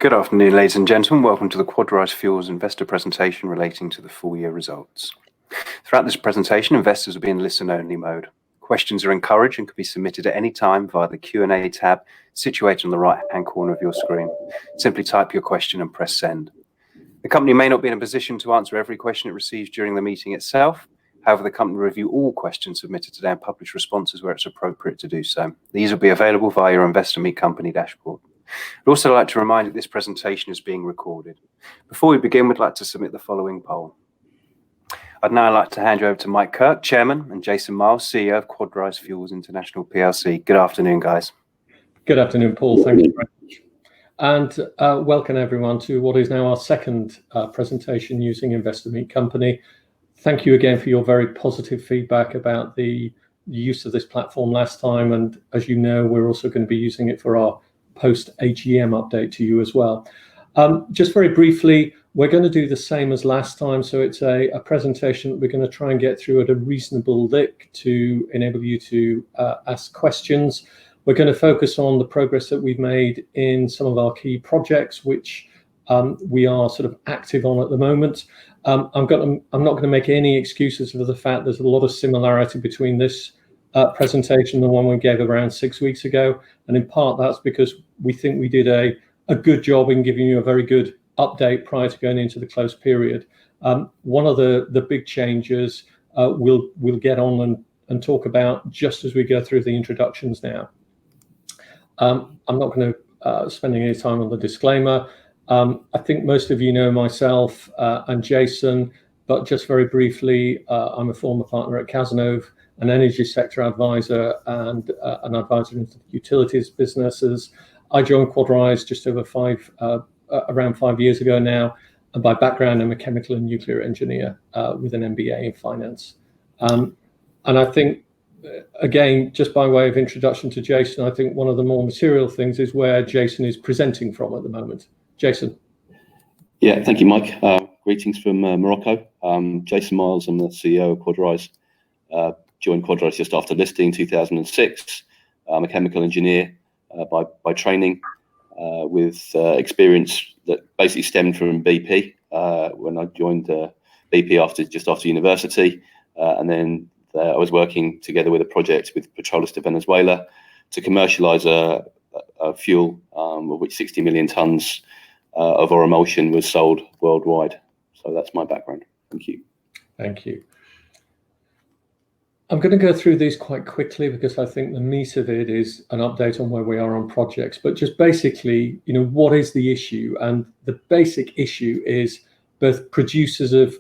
Good afternoon, ladies and gentlemen. Welcome to the Quadrise Fuels investor presentation relating to the full year results. Throughout this presentation, investors will be in listen-only mode. Questions are encouraged and can be submitted at any time via the Q&A tab situated on the right-hand corner of your screen. Simply type your question and press send. The company may not be in a position to answer every question it receives during the meeting itself. However, the company will review all questions submitted today and publish responses where it's appropriate to do so. These will be available via your Investor Meet Company dashboard. I'd also like to remind you that this presentation is being recorded. Before we begin, we'd like to submit the following poll. I'd now like to hand you over to Mike Kirk, Chairman, and Jason Miles, CEO of Quadrise Fuels International PLC. Good afternoon, guys. Good afternoon, Paul. Thank you very much. And welcome everyone to what is now our second presentation using Investor Meet Company. Thank you again for your very positive feedback about the use of this platform last time. And as you know, we're also going to be using it for our post-AGM update to you as well. Just very briefly, we're going to do the same as last time. So it's a presentation that we're going to try and get through at a reasonable lick to enable you to ask questions. We're going to focus on the progress that we've made in some of our key projects, which we are sort of active on at the moment. I'm not going to make any excuses for the fact there's a lot of similarity between this presentation, the one we gave around 6 weeks ago. And in part, that's because we think we did a good job in giving you a very good update prior to going into the close period. One of the big changes we'll get on and talk about just as we go through the introductions now. I'm not going to spend any time on the disclaimer. I think most of you know myself and Jason, but just very briefly, I'm a former partner at Cazenove, an energy sector advisor and an advisor into utilities businesses. I joined Quadrise just over around 5 years ago now. And by background, I'm a chemical and nuclear engineer with an MBA in finance. And I think, again, just by way of introduction to Jason, I think one of the more material things is where Jason is presenting from at the moment. Jason. Yeah, thank you, Mike. Greetings from Morocco. Jason Miles, I'm the CEO of Quadrise. Joined Quadrise just after listing in 2006. I'm a chemical engineer by training, with experience that basically stemmed from BP when I joined BP just after university, and then I was working together with a project with Petroles de Venezuela to commercialise a fuel of which 60 million tonnes of our emulsion was sold worldwide. So that's my background. Thank you. Thank you. I'm going to go through these quite quickly because I think the meat of it is an update on where we are on projects. But just basically, what is the issue? And the basic issue is both producers of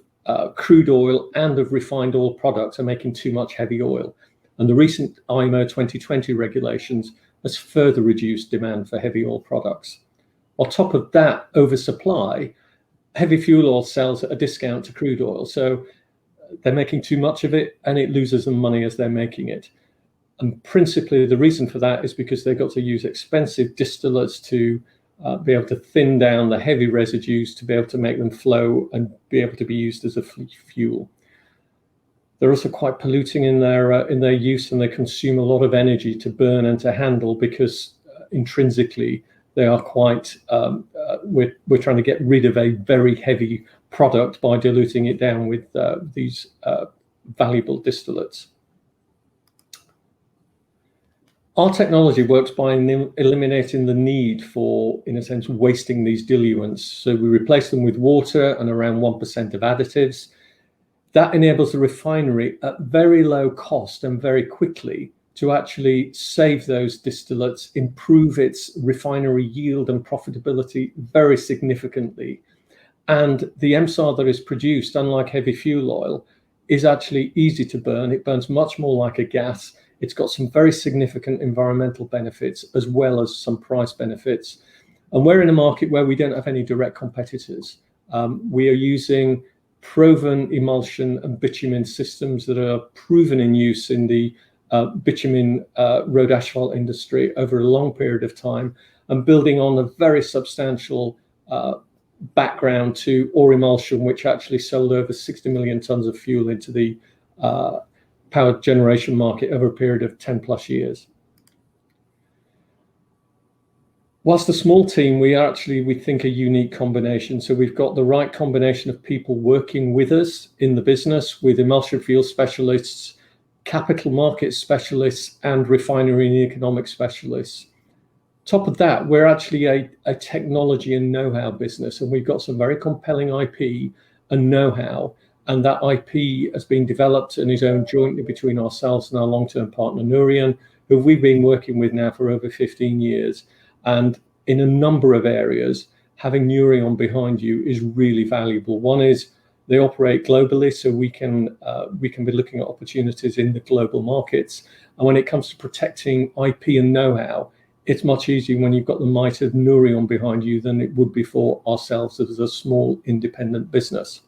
crude oil and of refined oil products are making too much heavy oil. And the recent IMO 2020 regulations has further reduced demand for heavy oil products. On top of that oversupply, heavy fuel oil sells at a discount to crude oil. So they're making too much of it and it loses them money as they're making it. And principally, the reason for that is because they've got to use expensive distillates to be able to thin down the heavy residues to be able to make them flow and be able to be used as a fuel. They're also quite polluting in their use, and they consume a lot of energy to burn and to handle because intrinsically they are quite, we're trying to get rid of a very heavy product by diluting it down with these valuable distillates. Our technology works by eliminating the need for, in a sense, wasting these diluents. So we replace them with water and around 1% of additives. That enables the refinery at very low cost and very quickly to actually save those distillates, improve its refinery yield and profitability very significantly. And the MSAR that is produced, unlike heavy fuel oil, is actually easy to burn. It burns much more like a gas. It's got some very significant environmental benefits as well as some price benefits. And we're in a market where we don't have any direct competitors. We are using proven emulsion and bitumen systems that are proven in use in the bitumen road asphalt industry over a long period of time, and building on a very substantial background to ore emulsion, which actually sold over 60 million tons of fuel into the power generation market over a period of 10 plus years. Whilst a small team, we think a unique combination. So we've got the right combination of people working with us in the business, with emulsion fuel specialists, capital market specialists, and refinery and economic specialists. Top of that, we're actually a technology and know-how business, and we've got some very compelling IP and know-how, and that IP has been developed and is owned jointly between ourselves and our long-term partner Nouryon, who we've been working with now for over 15 years. And in a number of areas, having Nouryon behind you is really valuable. One is they operate globally, so we can be looking at opportunities in the global markets. And when it comes to protecting IP and know-how, it's much easier when you've got the might of Nouryon behind you than it would be for ourselves as a small independent business.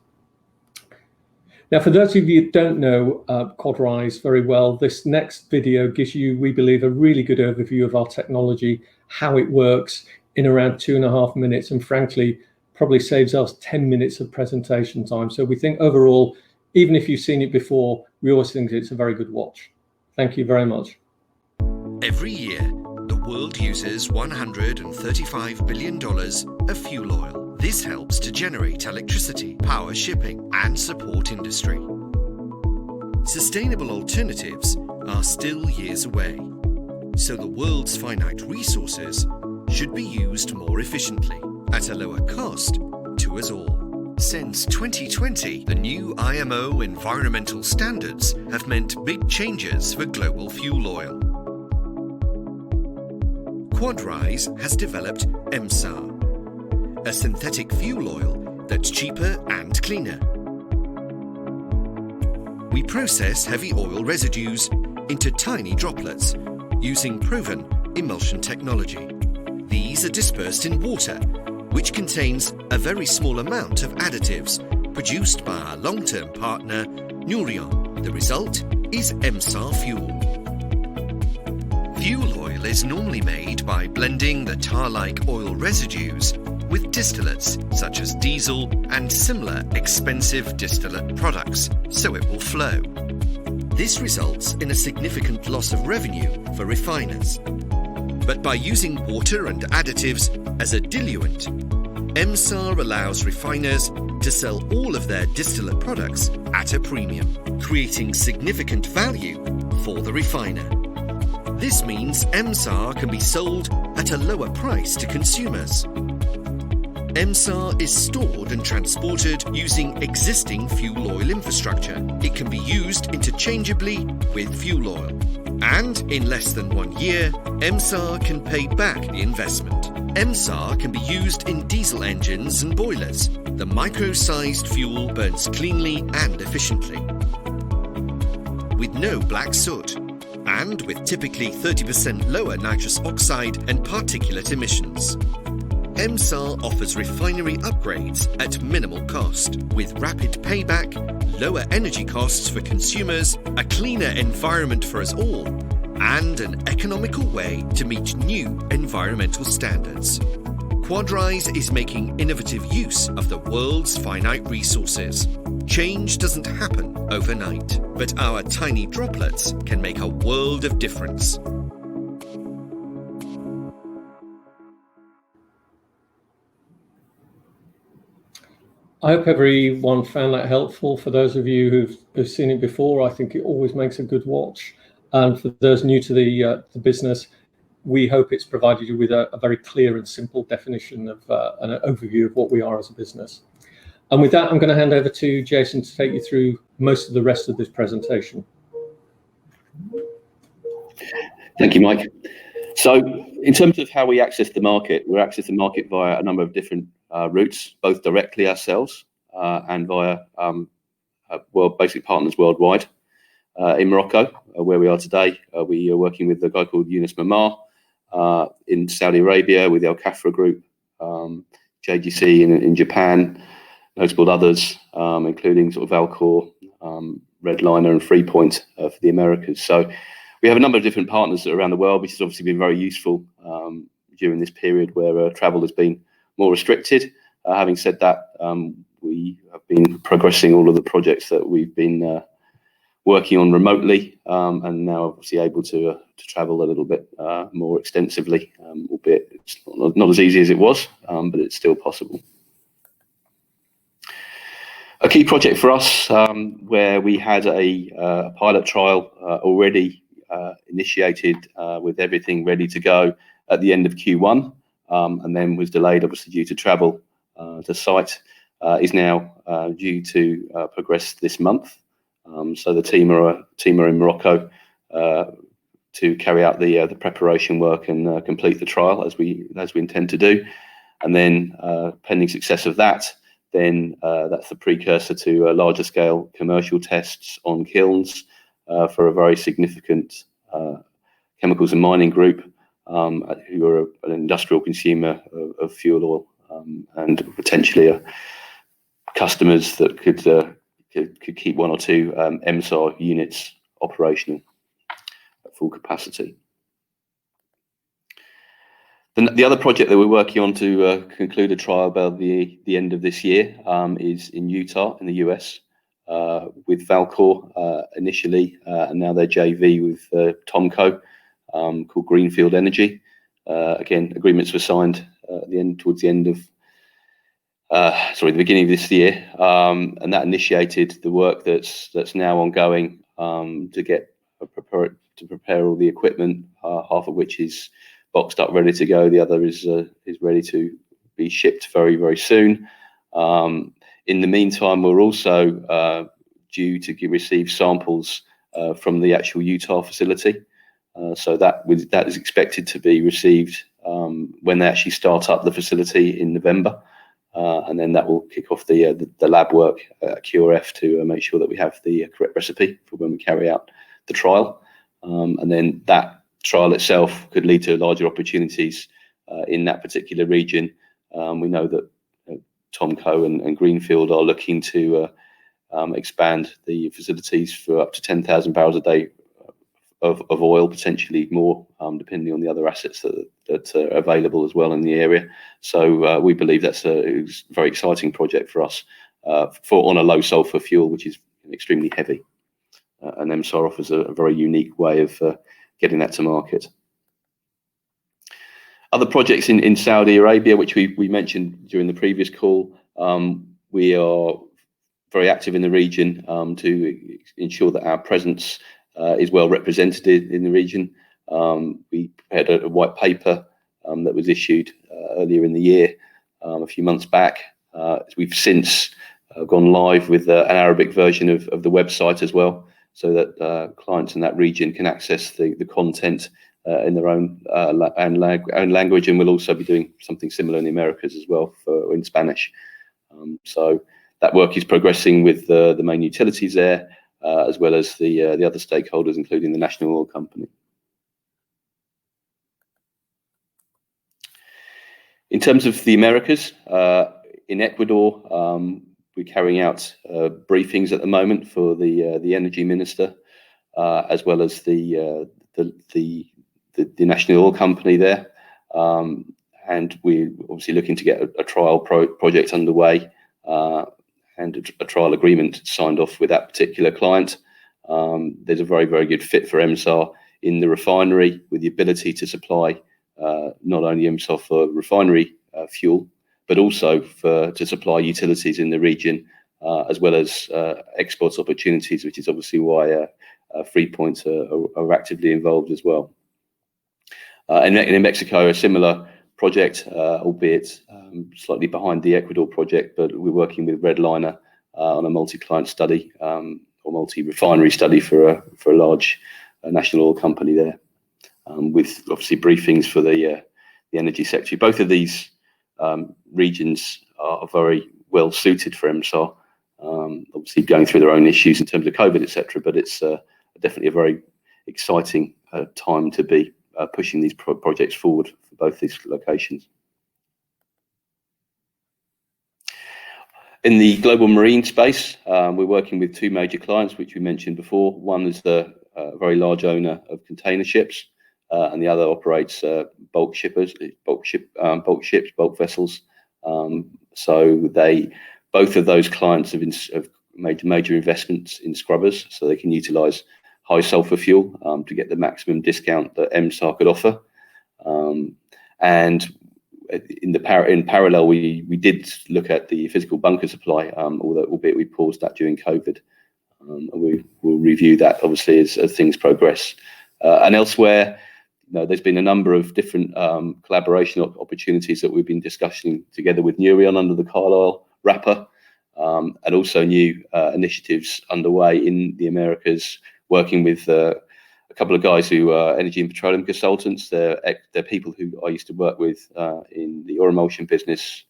Now, for those of you who don't know Quadrise very well, this next video gives you, we believe, a really good overview of our technology, how it works in around 2.5 minutes, and frankly, probably saves us 10 minutes of presentation time. So we think overall, even if you've seen it before, we always think it's a very good watch. Thank you very much. Every year, the world uses $135 billion of fuel oil. This helps to generate electricity, power shipping, and support industry. Sustainable alternatives are still years away, so the world's finite resources should be used more efficiently at a lower cost to us all. Since 2020, the new IMO environmental standards have meant big changes for global fuel oil. Quadrise has developed EMSAR, a synthetic fuel oil that's cheaper and cleaner. We process heavy oil residues into tiny droplets using proven emulsion technology. These are dispersed in water, which contains a very small amount of additives produced by our long-term partner, Nouryon. The result is EMSAR fuel. Fuel oil is normally made by blending the tar-like oil residues with distillates such as diesel and similar expensive distillate products, so it will flow. This results in a significant loss of revenue for refiners. But by using water and additives as a diluent, EMSAR allows refiners to sell all of their distillate products at a premium, creating significant value for the refiner. This means EMSAR can be sold at a lower price to consumers. EMSAR is stored and transported using existing fuel oil infrastructure. It can be used interchangeably with fuel oil. And in less than 1 year, EMSAR can pay back the investment. EMSAR can be used in diesel engines and boilers. The micro-sized fuel burns cleanly and efficiently, with no black soot, and with typically 30% lower nitrous oxide and particulate emissions. EMSAR offers refinery upgrades at minimal cost, with rapid payback, lower energy costs for consumers, a cleaner environment for us all, and an economical way to meet new environmental standards. Quadrise is making innovative use of the world's finite resources. Change doesn't happen overnight, but our tiny droplets can make a world of difference. I hope everyone found that helpful. For those of you who've seen it before, I think it always makes a good watch. And for those new to the business, we hope it's provided you with a very clear and simple definition of an overview of what we are as a business. And with that, I'm going to hand over to Jason to take you through most of the rest of this presentation. Thank you, Mike. So in terms of how we access the market, we access the market via a number of different routes, both directly ourselves and via basic partners worldwide. In Morocco, where we are today, we are working with a guy called Yunus Mamar. In Saudi Arabia with the Al Khafra Group, JGC in Japan, notable others, including sort of Alcor, Redliner and Freepoint for the Americas. So we have a number of different partners around the world, which has obviously been very useful during this period where travel has been more restricted. Having said that, we have been progressing all of the projects that we've been working on remotely, and now obviously able to travel a little bit more extensively, albeit it's not not as easy as it was, but it's still possible. A key project for us, where we had a pilot trial already initiated with everything ready to go at the end of Q1, and then was delayed obviously due to travel to site, is now due to progress this month. So the team are in Morocco to carry out the preparation work and complete the trial as we intend to do, and then pending success of that, then that's the precursor to larger scale commercial tests on kilns for a very significant chemicals and mining group who are an industrial consumer of fuel oil, and potentially customers that could keep 1 or 2 MSAR units operational at full capacity. The other project that we're working on to conclude a trial by the end of this year is in Utah in the US with Valcor initially, and now their JV with Tomco called Greenfield Energy. Again, agreements were signed towards the end of the beginning of this year, and that initiated the work that's now ongoing to prepare all the equipment, half of which is boxed up, ready to go. The other is ready to be shipped very, very soon. In the meantime, we're also due to receive samples from the actual Utah facility. So that is expected to be received when they actually start up the facility in November. And then that will kick off the lab work at QRF to make sure that we have the correct recipe for when we carry out the trial. And then that trial itself could lead to larger opportunities in that particular region. We know that Tomco and Greenfield are looking to expand the facilities for up to 10,000 barrels a day of oil, potentially more, depending on the other assets that are available as well in the area. So we believe that's a very exciting project for us on a low sulfur fuel, which is extremely heavy. And MSAR offers a very unique way of getting that to market. Other projects in Saudi Arabia, which we mentioned during the previous call, we are very active in the region to ensure that our presence is well represented in the region. We prepared a white paper that was issued earlier in the year, a few months back. We've since gone live with an Arabic version of the website as well, so that clients in that region can access the content in their own language, and we'll also be doing something similar in the Americas as well in Spanish. So that work is progressing with the main utilities there, as well as the other stakeholders, including the National Oil Company. In terms of the Americas, in Ecuador, we're carrying out briefings at the moment for the energy minister, as well as the National Oil Company there, and we're obviously looking to get a trial project underway and a trial agreement signed off with that particular client. There's a very, very good fit for MSAR in the refinery, with the ability to supply not only MSAR for refinery fuel, but also to supply utilities in the region, as well as export opportunities, which is obviously why Freeport are actively involved as well. And in Mexico, a similar project, albeit slightly behind the Ecuador project, but we're working with Redliner on a multi-client study or multi-refinery study for a large national oil company there, with obviously briefings for the energy sector. Both of these regions are very well suited for MSAR, obviously going through their own issues in terms of COVID, etc. But it's definitely a very exciting time to be pushing these projects forward for both these locations. In the global marine space, we're working with 2 major clients, which we mentioned before. One is the very large owner of container ships, and the other operates bulk ships, bulk vessels. So both of those clients have made major investments in scrubbers, so they can utilise high sulfur fuel to get the maximum discount that MSAR could offer. And in parallel, we did look at the physical bunker supply, although albeit we paused that during COVID. And we will review that obviously as things progress. And elsewhere, there's been a number of different collaboration opportunities that we've been discussing together with Neurion under the Carlyle wrapper, and also new initiatives underway in the Americas, working with a couple of guys who are energy and petroleum consultants. They're people who I used to work with in the oil emulsion business.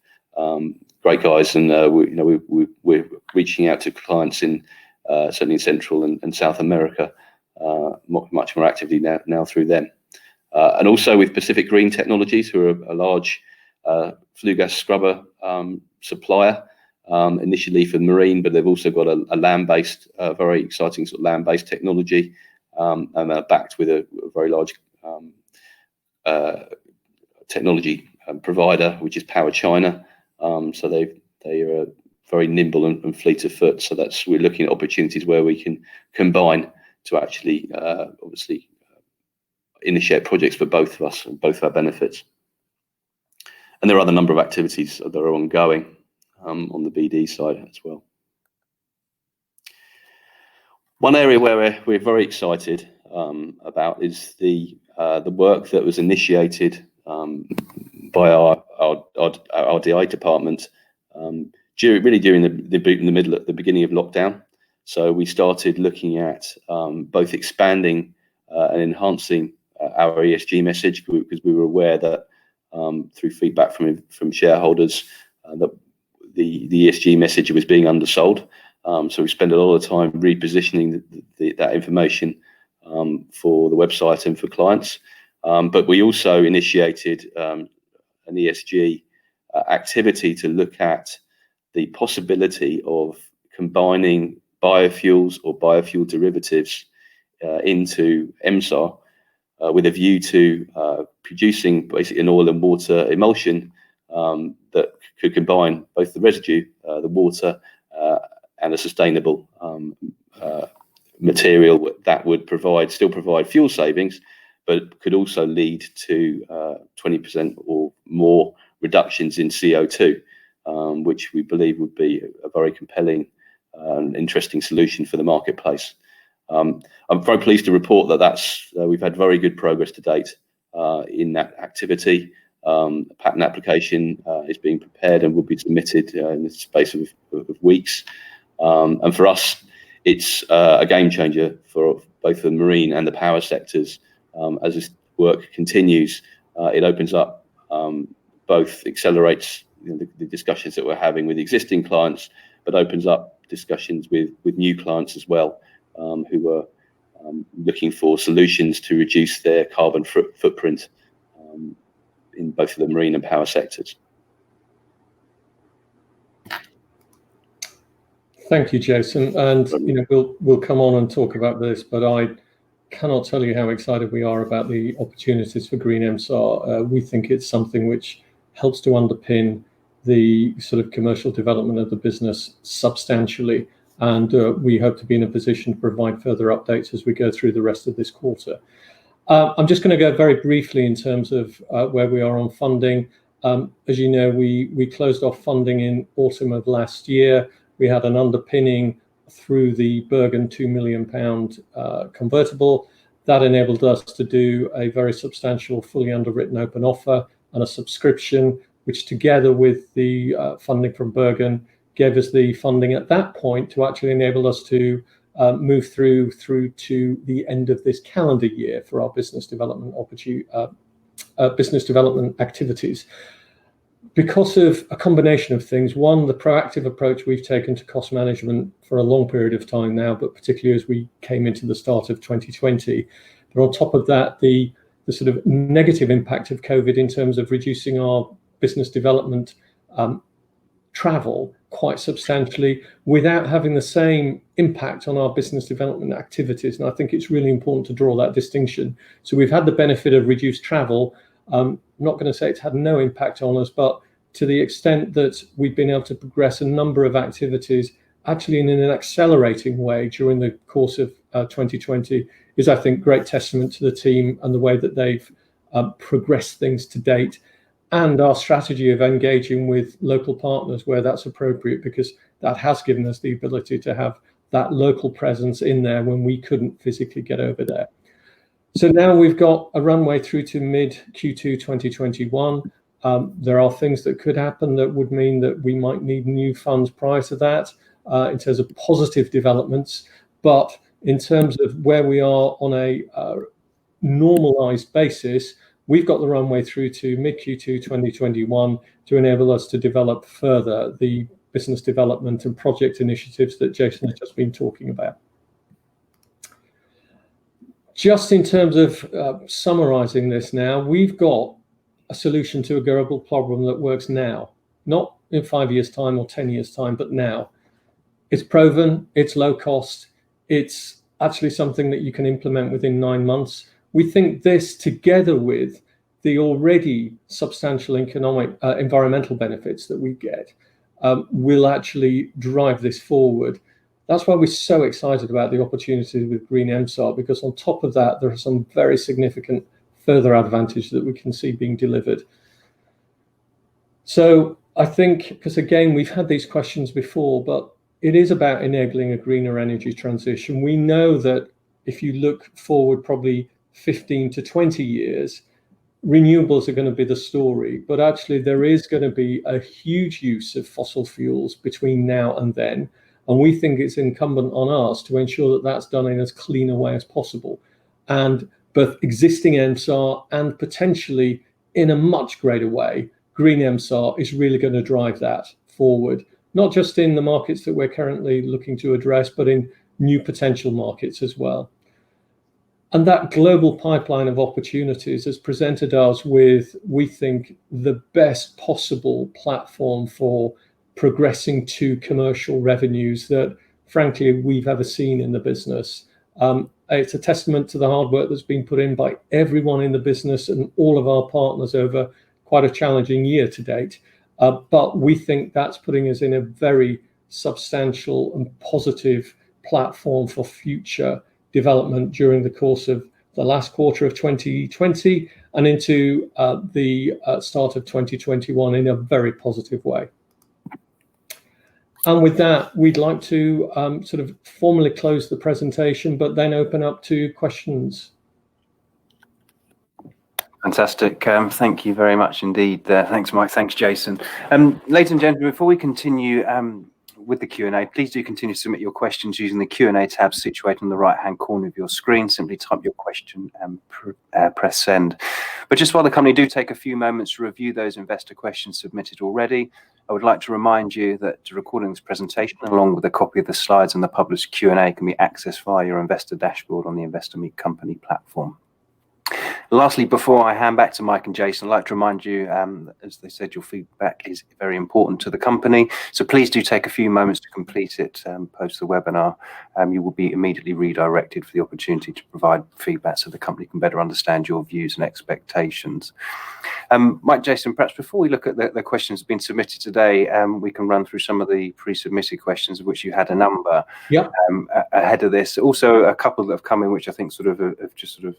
Great guys, and we're reaching out to clients in certainly in Central and South America much more actively now through them. And also with Pacific Green Technologies, who are a large flue gas scrubber supplier, initially for marine, but they've also got a land-based, very exciting sort of land-based technology, and they're backed with a very large technology provider, which is Power China. So they are very nimble and fleet of foot. So we're looking at opportunities where we can combine to actually obviously initiate projects for both of us and both our benefits. And there are other number of activities that are ongoing on the BD side as well. One area where we're very excited about is the work that was initiated by our RDI department during the beginning of lockdown. So we started looking at both expanding and enhancing our ESG message, because we were aware that through feedback from shareholders that the ESG message was being undersold. So we spent a lot of time repositioning that information for the website and for clients. But we also initiated an ESG activity to look at the possibility of combining biofuels or biofuel derivatives into MSAR with a view to producing basically an oil and water emulsion that could combine both the residue, the water, and a sustainable material that would still provide fuel savings, but could also lead to 20% or more reductions in CO2, which we believe would be a very compelling and interesting solution for the marketplace. I'm very pleased to report that we've had very good progress to date in that activity. A patent application is being prepared and will be submitted in the space of weeks. And for us, it's a game changer for both the marine and the power sectors. As this work continues, it opens up, both accelerates the discussions that we're having with existing clients, but opens up discussions with new clients as well, who are looking for solutions to reduce their carbon footprint in both of the marine and power sectors. Thank you, Jason. And we'll come on and talk about this, but I cannot tell you how excited we are about the opportunities for Green MSAR. We think it's something which helps to underpin the sort of commercial development of the business substantially, and we hope to be in a position to provide further updates as we go through the rest of this quarter. I'm just going to go very briefly in terms of where we are on funding. As you know, we closed off funding in autumn of last year. We had an underpinning through the Bergen £2 million convertible. That enabled us to do a very substantial, fully underwritten open offer and a subscription, which together with the funding from Bergen gave us the funding at that point to actually enable us to move through to the end of this calendar year for our business development activities. Because of a combination of things, one, the proactive approach we've taken to cost management for a long period of time now, but particularly as we came into the start of 2020. But on top of that, the sort of negative impact of COVID in terms of reducing our business development travel quite substantially without having the same impact on our business development activities. And I think it's really important to draw that distinction. So we've had the benefit of reduced travel. I'm not going to say it's had no impact on us, but to the extent that we've been able to progress a number of activities actually in an accelerating way during the course of 2020 is, I think, great testament to the team and the way that they've progressed things to date. and our strategy of engaging with local partners where that's appropriate, because that has given us the ability to have that local presence in there when we couldn't physically get over there. So now we've got a runway through to mid Q2 2021. There are things that could happen that would mean that we might need new funds prior to that in terms of positive developments. But in terms of where we are on a normalized basis, we've got the runway through to mid Q2 2021 to enable us to develop further the business development and project initiatives that Jason has just been talking about. Just in terms of summarizing this now, we've got a solution to a global problem that works now, not in 5 years' time or 10 years' time, but now. It's proven, it's low cost, it's actually something that you can implement within 9 months. We think this, together with the already substantial economic environmental benefits that we get, will actually drive this forward. That's why we're so excited about the opportunity with Green MSAR, because on top of that, there are some very significant further advantage that we can see being delivered. So I think, because again, we've had these questions before, but it is about enabling a greener energy transition. We know that if you look forward probably 15 to 20 years, renewables are going to be the story, but actually there is going to be a huge use of fossil fuels between now and then. And we think it's incumbent on us to ensure that that's done in as clean a way as possible. And both existing MSAR and potentially in a much greater way, Green MSAR is really going to drive that forward, not just in the markets that we're currently looking to address, but in new potential markets as well. And that global pipeline of opportunities has presented us with, we think, the best possible platform for progressing to commercial revenues that, frankly, we've ever seen in the business. It's a testament to the hard work that's been put in by everyone in the business and all of our partners over quite a challenging year to date. But we think that's putting us in a very substantial and positive platform for future development during the course of the last quarter of 2020 and into the start of 2021 in a very positive way. And with that, we'd like to sort of formally close the presentation, but then open up to questions. Fantastic. Thank you very much indeed. Thanks, Mike. Thanks, Jason. Ladies and gentlemen, before we continue with the Q&A, please do continue to submit your questions using the Q&A tab situated in the right-hand corner of your screen. Simply type your question and press send. But just while the company do take a few moments to review those investor questions submitted already, I would like to remind you that the recording of this presentation, along with a copy of the slides and the published Q&A, can be accessed via your investor dashboard on the Investor Meet Company platform. Lastly, before I hand back to Mike and Jason, I'd like to remind you, as they said, your feedback is very important to the company. So please do take a few moments to complete it post the webinar. You will be immediately redirected for the opportunity to provide feedback so the company can better understand your views and expectations. Mike, Jason, perhaps before we look at the questions that have been submitted today, we can run through some of the pre-submitted questions, of which you had a number ahead of this. Also, a couple that have come in, which I think sort of have just sort of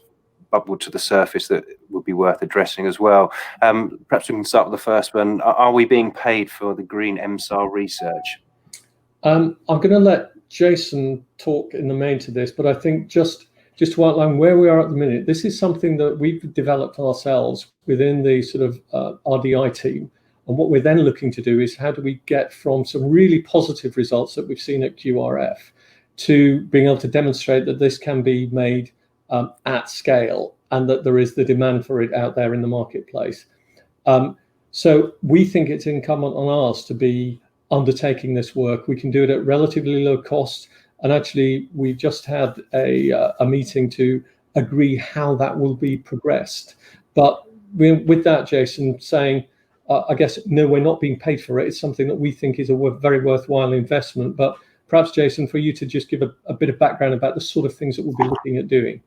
bubbled to the surface that would be worth addressing as well. Perhaps we can start with the first one. Are we being paid for the Green MSAR research? I'm going to let Jason talk in the main to this, but I think just to outline where we are at the minute, this is something that we've developed ourselves within the sort of RDI team. And what we're then looking to do is how do we get from some really positive results that we've seen at QRF to being able to demonstrate that this can be made at scale and that there is the demand for it out there in the marketplace. So we think it's incumbent on us to be undertaking this work. We can do it at relatively low cost. And actually, we've just had a meeting to agree how that will be progressed. But with that, Jason, saying, I guess, no, we're not being paid for it. It's something that we think is a very worthwhile investment. But perhaps, Jason, for you to just give a bit of background about the sort of things that we'll be looking at doing.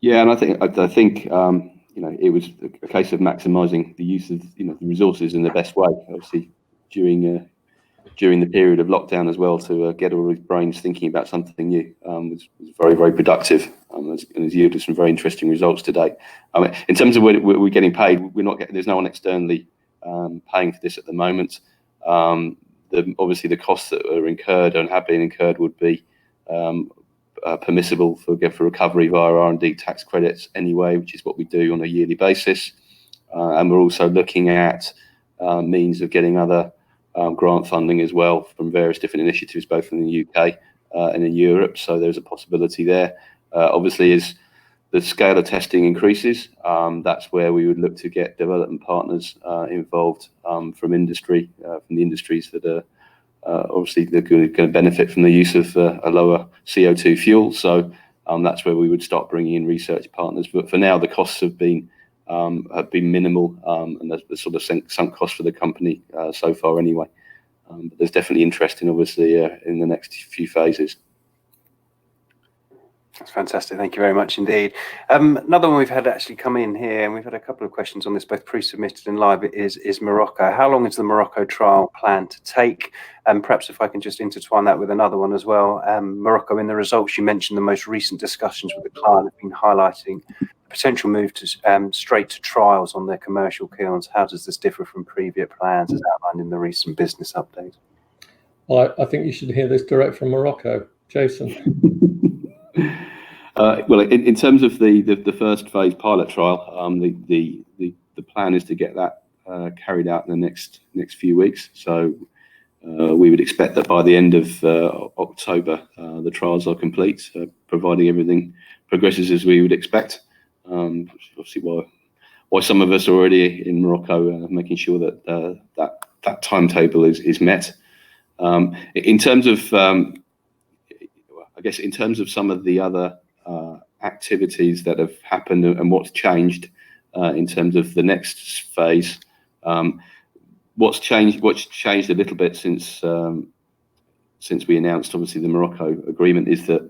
Yeah, and I think it was a case of maximising the use of the resources in the best way. Obviously, during the period of lockdown as well, to get all his brains thinking about something new was very productive. and has yielded some very interesting results to date. In terms of where we're getting paid, there's no one externally paying for this at the moment. Obviously, the costs that are incurred and have been incurred would be permissible for recovery via R&D tax credits anyway, which is what we do on a yearly basis. And we're also looking at means of getting other grant funding as well from various different initiatives, both in the UK and in Europe. So there's a possibility there. Obviously, as the scale of testing increases, that's where we would look to get development partners involved from industry, from the industries that are obviously they're going to benefit from the use of a lower CO2 fuel. So that's where we would start bringing in research partners. But for now, the costs have been minimal, and the sort of sunk cost for the company so far anyway. But there's definitely interest in, obviously, in the next few phases. That's fantastic. Thank you very much indeed. Another one we've had actually come in here, and we've had a couple of questions on this, both pre-submitted and live, is Morocco. How long is the Morocco trial planned to take? And perhaps if I can just intertwine that with another one as well. Morocco, in the results, you mentioned the most recent discussions with the client have been highlighting the potential move to straight to trials on their commercial kilns. How does this differ from previous plans as outlined in the recent business update? Well, I think you should hear this direct from Morocco. Jason. Well, in terms of the first phase pilot trial, the plan is to get that carried out in the next few weeks. So we would expect that by the end of October, the trials are complete, providing everything progresses as we would expect. Obviously, why some of us are already in Morocco, making sure that that timetable is met. In terms of, I guess, in terms of some of the other activities that have happened and what's changed in terms of the next phase, what's changed a little bit since we announced, obviously, the Morocco agreement is that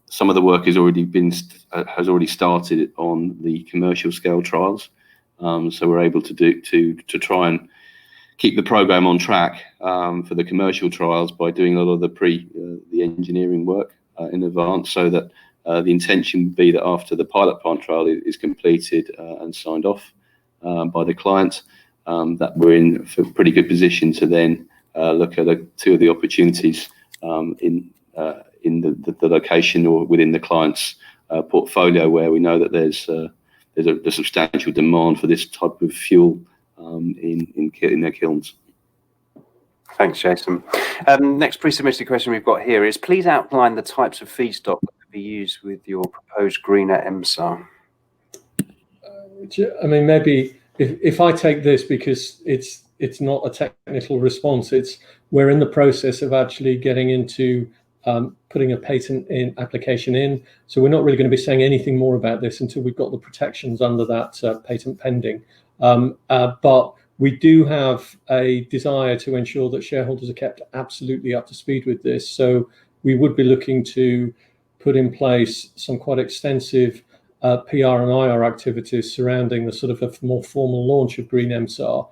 some of the work has already started on the commercial scale trials. So we're able to try and keep the program on track for the commercial trials by doing a lot of the engineering work in advance, so that the intention would be that after the pilot plant trial is completed and signed off by the client, that we're in a pretty good position to then look at two of the opportunities in the location or within the client's portfolio, where we know that there's a substantial demand for this type of fuel in their kilns. Thanks, Jason. Next pre-submitted question we've got here is, please outline the types of feedstock that will be used with your proposed greener MSAR. I mean, maybe if I take this, because it's not a technical response, we're in the process of actually getting into putting a patent application in. So we're not really going to be saying anything more about this until we've got the protections under that patent pending. But we do have a desire to ensure that shareholders are kept absolutely up to speed with this. So we would be looking to put in place some quite extensive PR and IR activities surrounding the sort of a more formal launch of Green MSAR.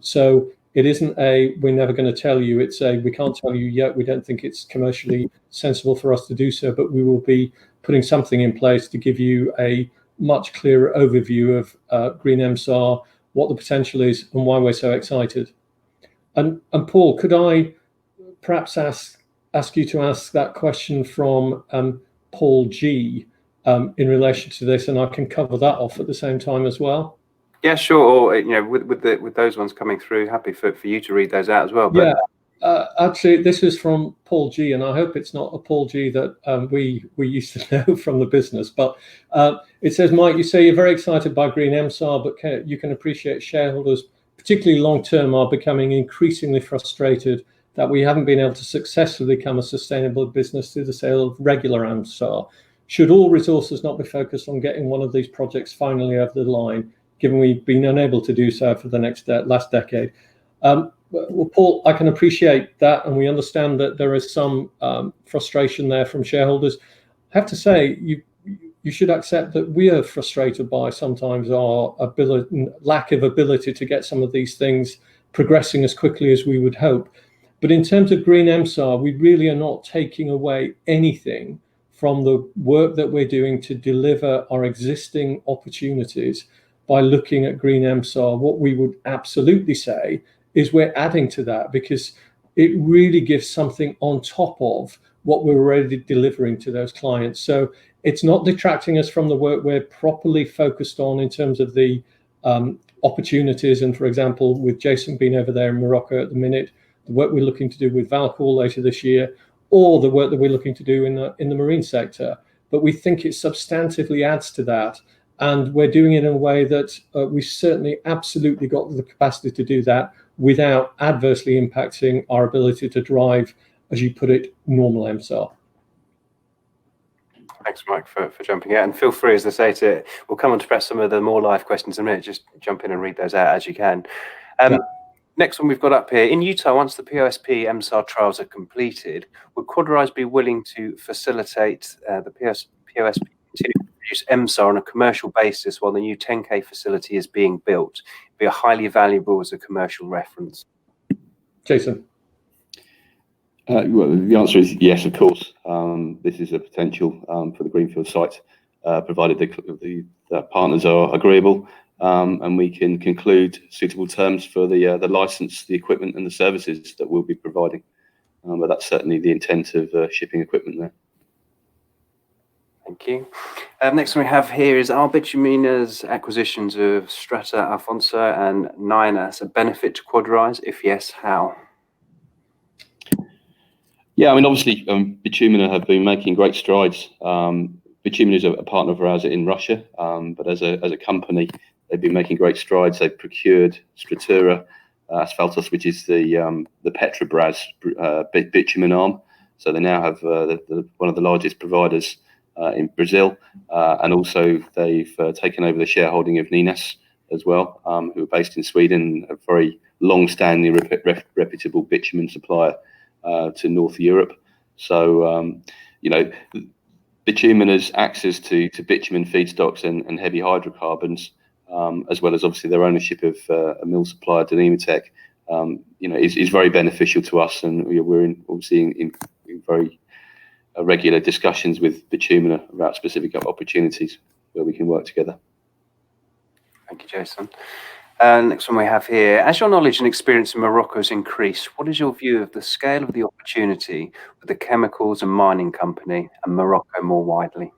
So it isn't we're never going to tell you, it's we can't tell you yet, we don't think it's commercially sensible for us to do so, but we will be putting something in place to give you a much clearer overview of Green MSAR, what the potential is and why we're so excited. And Paul, could I perhaps ask you to ask that question from Paul G in relation to this, and I can cover that off at the same time as well? Yeah, sure. Or, with those ones coming through, happy for you to read those out as well. But... yeah, actually, this is from Paul G, and I hope it's not a Paul G that we used to know from the business. But it says, Mike, you say you're very excited by Green MSAR, but you can appreciate shareholders, particularly long-term, are becoming increasingly frustrated that we haven't been able to successfully become a sustainable business through the sale of regular MSAR. Should all resources not be focused on getting one of these projects finally over the line, given we've been unable to do so for the last decade? Well, Paul, I can appreciate that, and we understand that there is some frustration there from shareholders. I have to say, you should accept that we are frustrated by sometimes our lack of ability to get some of these things progressing as quickly as we would hope. But in terms of Green MSAR, we really are not taking away anything from the work that we're doing to deliver our existing opportunities by looking at Green MSAR, what we would absolutely say is we're adding to that, because it really gives something on top of what we're already delivering to those clients. So it's not detracting us from the work we're properly focused on in terms of the opportunities. And for example, with Jason being over there in Morocco at the minute, the work we're looking to do with Valcour later this year, or the work that we're looking to do in the marine sector. But we think it substantively adds to that. And we're doing it in a way that we certainly absolutely got the capacity to do that without adversely impacting our ability to drive, as you put it, normal MSAR. Thanks, Mike, for jumping out. And feel free, as I say, we'll come on to perhaps some of the more live questions in a minute. Just jump in and read those out as you can. Next one we've got up here. In Utah, once the POSP MSAR trials are completed, would Quadrise be willing to facilitate the POSP continue to produce MSAR on a commercial basis while the new 10K facility is being built? It'd be highly valuable as a commercial reference. Jason? Well, the answer is yes, of course. This is a potential for the Greenfield site, provided the partners are agreeable, and we can conclude suitable terms for the license, the equipment, and the services that we'll be providing. But that's certainly the intent of shipping equipment there. Thank you. Next one we have here is, are Bitumina's acquisitions of Strata Alfonso and Nynas a benefit to Quadrise? If yes, how? Yeah, I mean, obviously, Bitumina have been making great strides. Bitumina is a partner of ours in Russia, but as a company, they've been making great strides. They've procured Stratura Asphaltos, which is the Petrobras bitumen arm. So they now have one of the largest providers in Brazil, and also they've taken over the shareholding of Nynas as well, who are based in Sweden, a very long-standing, reputable bitumen supplier to North Europe. So, Bitumina's access to bitumen feedstocks and heavy hydrocarbons, as well as obviously their ownership of a mill supplier, Dynematech, is very beneficial to us, and we're obviously in very regular discussions with Bitumina about specific opportunities where we can work together. Thank you, Jason. Next one we have here. As your knowledge and experience in Morocco has increased, what is your view of the scale of the opportunity with the chemicals and mining company and Morocco more widely?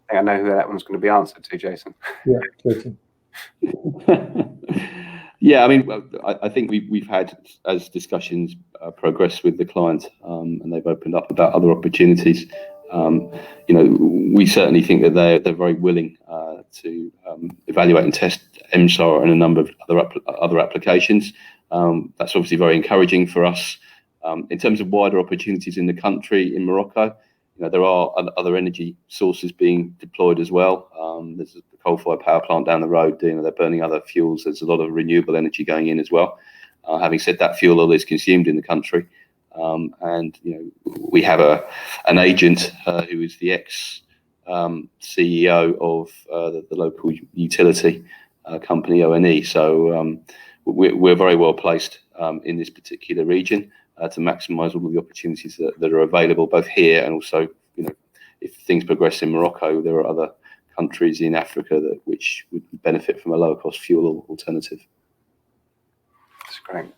I think I know who that one's going to be answered to, Jason. Yeah, Jason. Yeah, I mean, I think we've had, as discussions progress with the client, and they've opened up about other opportunities. We certainly think that they're very willing to evaluate and test MSAR and a number of other applications. That's obviously very encouraging for us. In terms of wider opportunities in the country, in Morocco, there are other energy sources being deployed as well. There's a coal-fired power plant down the road. They're burning other fuels. There's a lot of renewable energy going in as well. Having said that, fuel oil is consumed in the country. And we have an agent who is the ex-CEO of the local utility company, ONE. So we're very well placed in this particular region to maximise all of the opportunities that are available, both here and also, if things progress in Morocco, there are other countries in Africa which would benefit from a lower cost fuel alternative. That's great.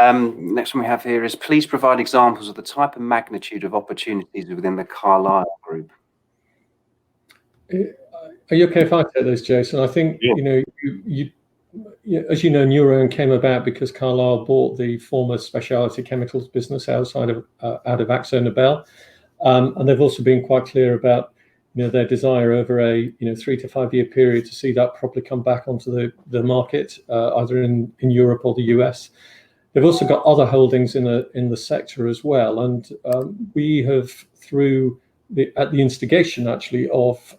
Next one we have here is, please provide examples of the type and magnitude of opportunities within the Carlyle Group. Are you okay if I take this, Jason? I think, yeah. As you know, Nurion came about because Carlyle bought the former specialty chemicals business out of AkzoNobel, and they've also been quite clear about their desire over a 3 to 5 year period to see that properly come back onto the market, either in Europe or the US. They've also got other holdings in the sector as well, and we have, at the instigation actually of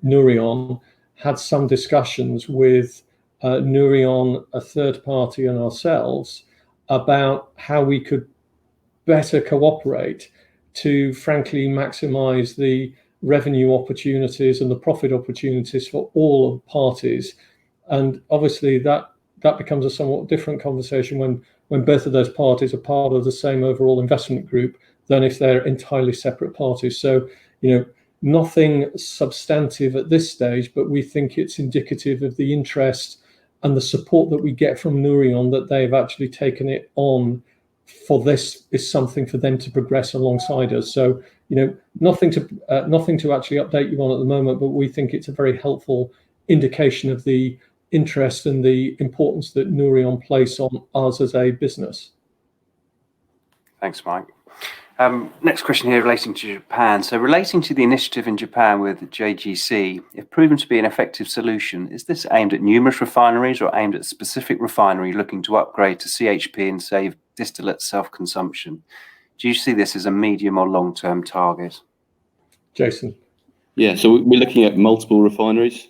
Nurion, had some discussions with Nurion, a third party, and ourselves about how we could better cooperate to frankly maximize the revenue opportunities and the profit opportunities for all parties. And obviously that becomes a somewhat different conversation when both of those parties are part of the same overall investment group than if they're entirely separate parties. So nothing substantive at this stage, but we think it's indicative of the interest and the support that we get from Nouryon, that they've actually taken it on for this is something for them to progress alongside us. So, nothing to actually update you on at the moment, but we think it's a very helpful indication of the interest and the importance that Nouryon place on us as a business. Thanks, Mike. Next question here relating to Japan. So relating to the initiative in Japan with JGC, if proven to be an effective solution, is this aimed at numerous refineries or aimed at a specific refinery looking to upgrade to CHP and save distillate self-consumption? Do you see this as a medium or long-term target? Jason? Yeah, so we're looking at multiple refineries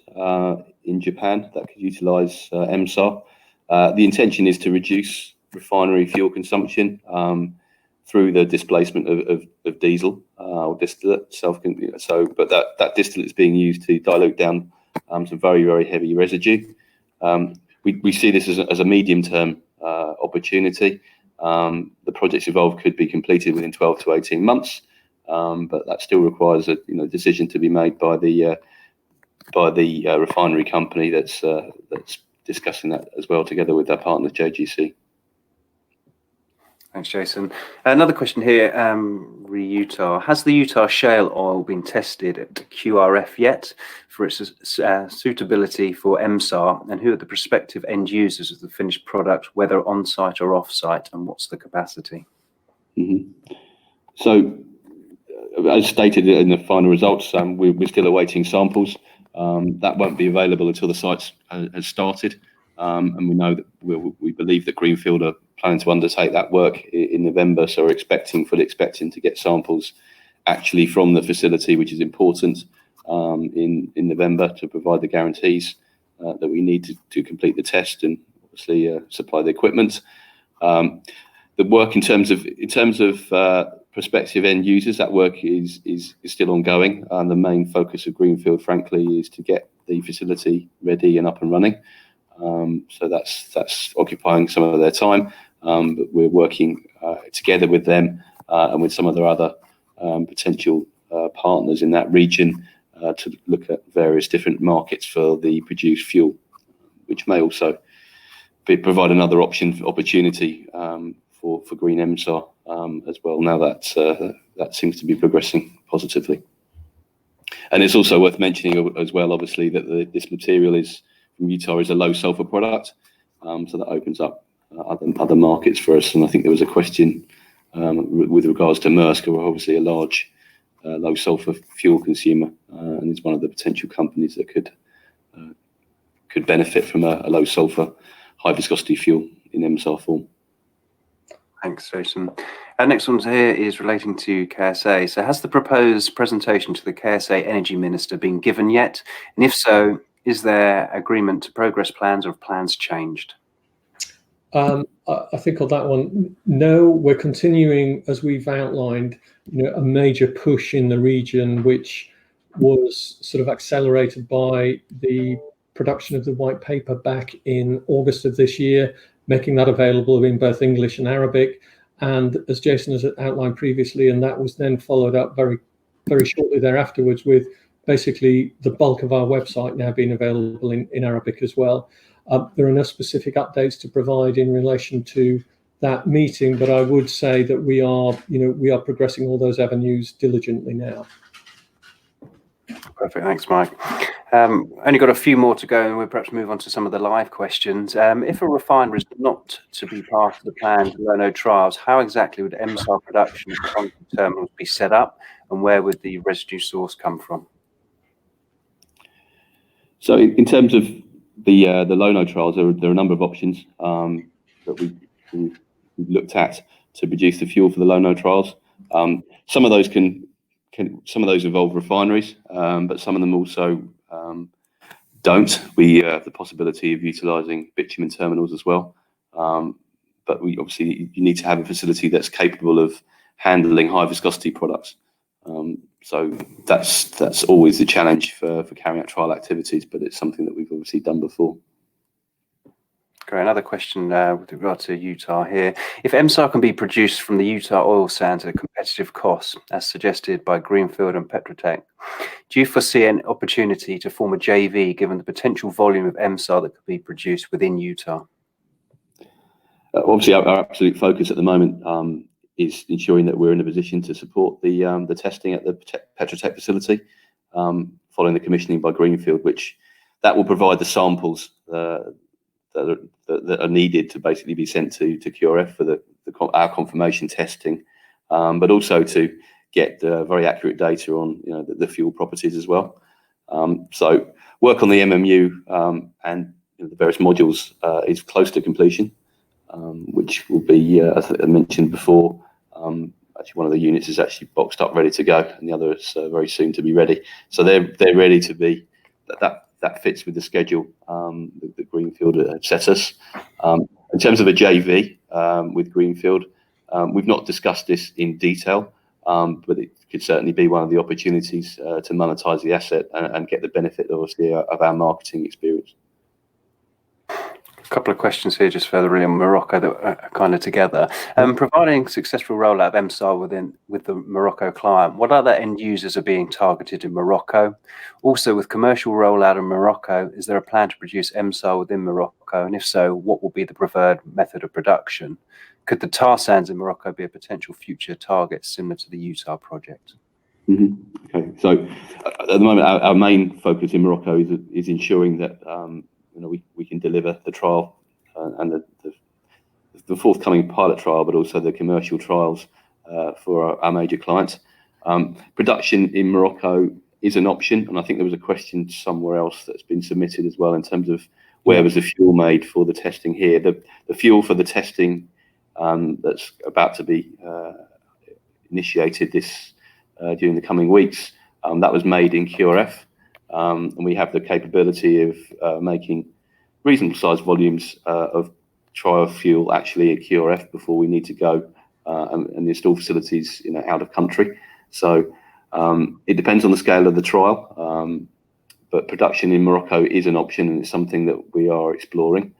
in Japan that could utilise MSAR. The intention is to reduce refinery fuel consumption through the displacement of diesel or distillate but that distillate is being used to dilute down some very, very heavy residue. We see this as a medium-term opportunity. The projects involved could be completed within 12 to 18 months, but that still requires a decision to be made by the refinery company that's discussing that as well, together with their partner JGC. Thanks, Jason. Another question here, Utah. Has the Utah shale oil been tested at QRF yet for its suitability for MSAR? And who are the prospective end users of the finished product, whether on-site or off-site, and what's the capacity? Mm-hmm. So, as stated in the final results, we're still awaiting samples. That won't be available until the site has started. And we know that we believe that Greenfield are planning to undertake that work in November, so we're fully expecting to get samples actually from the facility, which is important, in November, to provide the guarantees that we need to complete the test and obviously supply the equipment. The work in terms of prospective end users, that work is still ongoing. The main focus of Greenfield, frankly, is to get the facility ready and up and running. So that's occupying some of their time, but we're working together with them and with some of their other potential partners in that region to look at various different markets for the produced fuel, which may also provide another opportunity for green MSAR as well. Now that seems to be progressing positively. And it's also worth mentioning as well, obviously, that this material from Utah is a low sulfur product, so that opens up other markets for us. And I think there was a question with regards to Maersk, who are obviously a large low sulfur fuel consumer, and is one of the potential companies that could benefit from a low sulfur, high viscosity fuel in MSAR form. Thanks, Jason. Our next one here is relating to KSA. So has the proposed presentation to the KSA Energy Minister been given yet? And if so, is there agreement to progress plans, or have plans changed? I think on that one, no. We're continuing, as we've outlined, a major push in the region, which was sort of accelerated by the production of the white paper back in August of this year, making that available in both English and Arabic. And as Jason has outlined previously, and that was then followed up very, very shortly thereafterwards with basically the bulk of our website now being available in Arabic as well. There are no specific updates to provide in relation to that meeting, but I would say that we are progressing all those avenues diligently now. Perfect. Thanks, Mike. Only got a few more to go, and we'll perhaps move on to some of the live questions. If a refinery is not to be part of the planned Lerno trials, how exactly would MSAR production at terminals be set up, and where would the residue source come from? So in terms of the Lerno trials, there are a number of options that we've looked at to produce the fuel for the Lerno trials. Some of those involve refineries, but some of them also don't. We have the possibility of utilising bitumen terminals as well, but you need to have a facility that's capable of handling high viscosity products. So that's always the challenge for carrying out trial activities, but it's something that we've obviously done before. Great. Another question with regard to Utah here. If MSAR can be produced from the Utah oil sands at a competitive cost, as suggested by Greenfield and Petrotech, do you foresee an opportunity to form a JV given the potential volume of MSAR that could be produced within Utah? Obviously, our absolute focus at the moment is ensuring that we're in a position to support the testing at the Petrotech facility, following the commissioning by Greenfield, which that will provide the samples that are needed to basically be sent to QRF for our confirmation testing, but also to get very accurate data on the fuel properties as well. So work on the MMU and the various modules is close to completion, which will be, as I mentioned before, actually one of the units is actually boxed up, ready to go, and the other is very soon to be ready. So they're ready to be. That fits with the schedule that Greenfield have set us. In terms of a JV with Greenfield, we've not discussed this in detail, but it could certainly be one of the opportunities to monetize the asset and get the benefit, obviously, of our marketing experience. A couple of questions here just further in Morocco that are kind of together. Providing successful rollout of MSAR with the Morocco client, what other end users are being targeted in Morocco? Also, with commercial rollout in Morocco, is there a plan to produce MSAR within Morocco? And if so, what will be the preferred method of production? Could the tar sands in Morocco be a potential future target similar to the Utah project? Okay, so at the moment, our main focus in Morocco is ensuring that we can deliver the trial and the forthcoming pilot trial, but also the commercial trials for our major clients. Production in Morocco is an option, and I think there was a question somewhere else that's been submitted as well in terms of where was the fuel made for the testing here. The fuel for the testing that's about to be initiated during the coming weeks, that was made in QRF. And we have the capability of making reasonable sized volumes of trial fuel actually at QRF before we need to go and install facilities out of country. So it depends on the scale of the trial, but production in Morocco is an option, and it's something that we are exploring.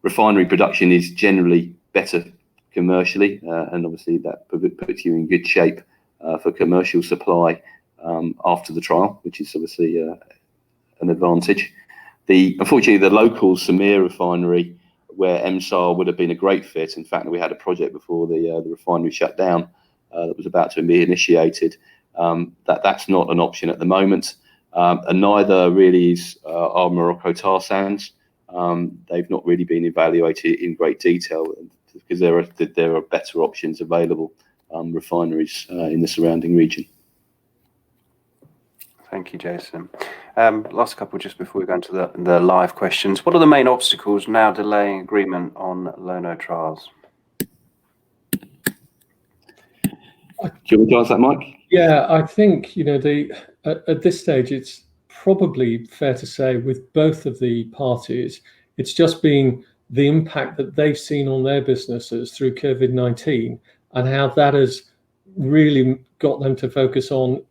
Refinery production is generally better commercially, and obviously that puts you in good shape for commercial supply after the trial, which is obviously an advantage. Unfortunately, the local Samir refinery, where MSAR would have been a great fit. In fact, we had a project before the refinery shut down that was about to be initiated. That's not an option at the moment, and neither really is our Morocco tar sands. They've not really been evaluated in great detail because there are better options available, refineries in the surrounding region. Thank you, Jason. Last couple just before we go into the live questions. What are the main obstacles now delaying agreement on Lono trials? Do you want to answer that, Mike? Yeah, I think at this stage it's probably fair to say with both of the parties, it's just been the impact that they've seen on their businesses through COVID-19 and how that has really got them to focus on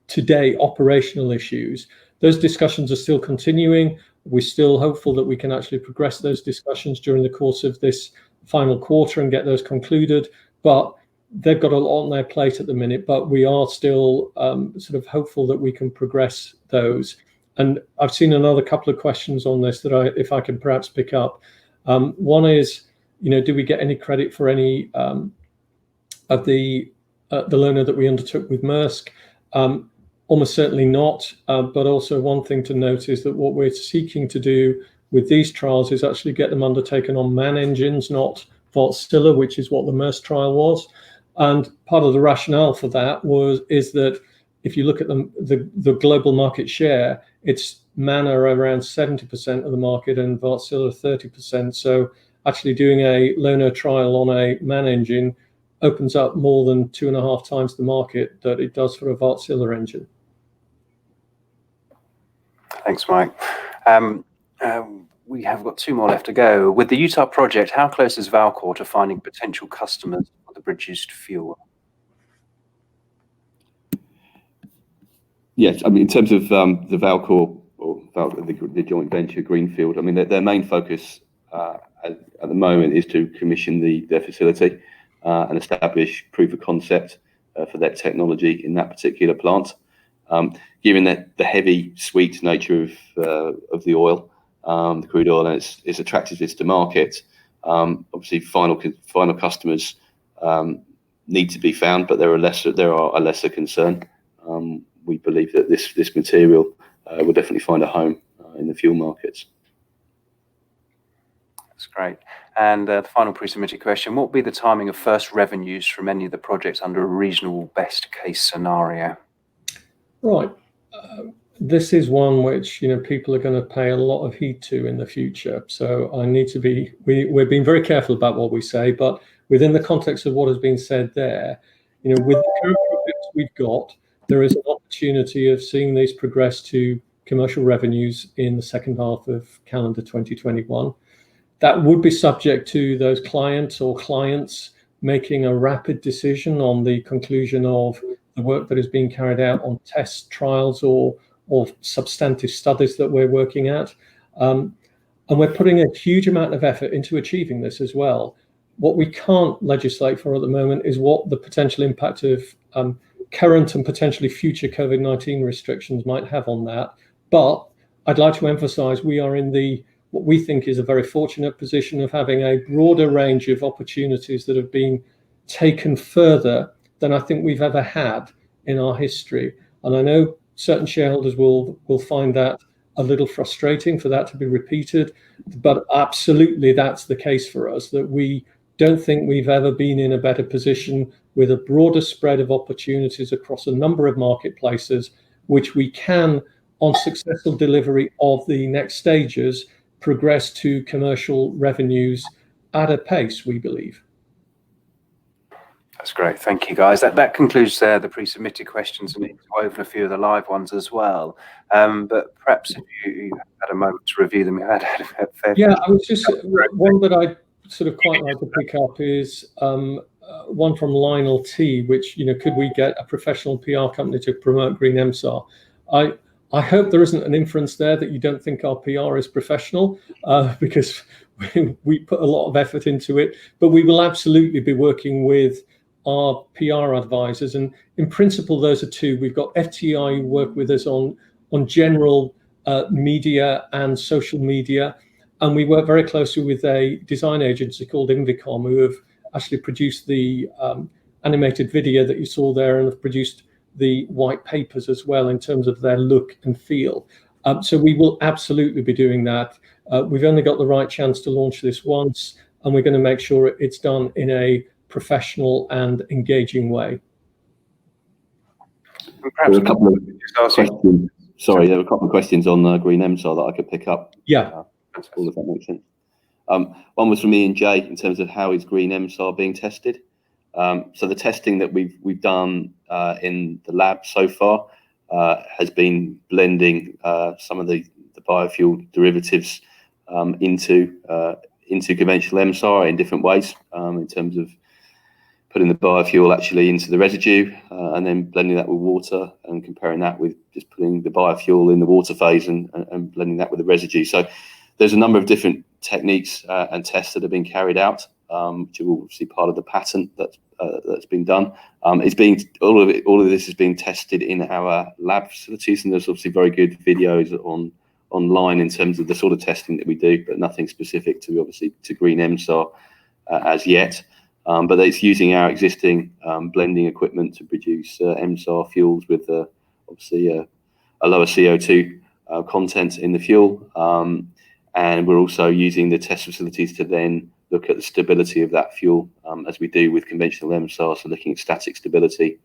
today operational issues. Those discussions are still continuing. We're still hopeful that we can actually progress those discussions during the course of this final quarter and get those concluded. But they've got a lot on their plate at the minute, but we are still sort of hopeful that we can progress those. And I've seen another couple of questions on this that if I can perhaps pick up. One is, do we get any credit for any of the Lono that we undertook with Maersk? Almost certainly not, but also one thing to note is that what we're seeking to do with these trials is actually get them undertaken on MAN engines, not Wärtsilä, which is what the Maersk trial was. And part of the rationale for that is that if you look at the global market share, it's MAN are around 70% of the market and Wärtsilä 30%. So actually doing a Lono trial on a MAN engine opens up more than 2.5 times the market that it does for a Wärtsilä engine. Thanks, Mike. We have got 2 more left to go. With the Utah project, how close is Valcor to finding potential customers for the produced fuel? Yes, I mean, in terms of the Valcor or the joint venture Greenfield, I mean, their main focus at the moment is to commission their facility and establish proof of concept for that technology in that particular plant. Given that the heavy, sweet nature of the oil, the crude oil, and its attractiveness to market, obviously final customers need to be found, but there are a lesser concern. We believe that this material will definitely find a home in the fuel markets. That's great. And the final pre-submitted question: what will be the timing of first revenues from any of the projects under a reasonable best case scenario? Right. This is one which people are going to pay a lot of heed to in the future. So I need to be. We're being very careful about what we say, but within the context of what has been said there, with the current projects we've got, there is an opportunity of seeing these progress to commercial revenues in the second half of calendar 2021. That would be subject to those clients making a rapid decision on the conclusion of the work that is being carried out on test trials or substantive studies that we're working at. And we're putting a huge amount of effort into achieving this as well. What we can't legislate for at the moment is what the potential impact of current and potentially future COVID-19 restrictions might have on that. But I'd like to emphasize we are in what we think is a very fortunate position of having a broader range of opportunities that have been taken further than I think we've ever had in our history. And I know certain shareholders will find that a little frustrating for that to be repeated, but absolutely that's the case for us, that we don't think we've ever been in a better position with a broader spread of opportunities across a number of marketplaces, which we can, on successful delivery of the next stages, progress to commercial revenues at a pace, we believe. That's great. Thank you, guys. That concludes the pre-submitted questions, and it's woven a few of the live ones as well. But perhaps if you had a moment to review them, I was just one that I sort of quite like to pick up is one from Lionel T, which could we get a professional PR company to promote Green MSAR? I hope there isn't an inference there that you don't think our PR is professional, because we put a lot of effort into it, but we will absolutely be working with our PR advisors. And in principle, those are two. We've got FTI who work with us on general media and social media. And we work very closely with a design agency called Invicom, who have actually produced the animated video that you saw there and have produced the white papers as well in terms of their look and feel. So we will absolutely be doing that. We've only got the right chance to launch this once, and we're going to make sure it's done in a professional and engaging way. There were a couple of questions. Sorry, there were a couple of questions on Green MSAR that I could pick up. Yeah. All if that makes sense. One was from Ian J in terms of how is Green MSAR being tested. So the testing that we've done in the lab so far has been blending some of the biofuel derivatives into conventional MSAR in different ways, in terms of putting the biofuel actually into the residue and then blending that with water and comparing that with just putting the biofuel in the water phase and blending that with the residue. So there's a number of different techniques and tests that have been carried out, which are obviously part of the patent that's been done. All of this is being tested in our lab facilities, and there's obviously very good videos online in terms of the sort of testing that we do, but nothing specific to Green MSAR as yet. But it's using our existing blending equipment to produce MSAR fuels with obviously a lower CO2 content in the fuel. And we're also using the test facilities to then look at the stability of that fuel as we do with conventional MSAR, so looking at static stability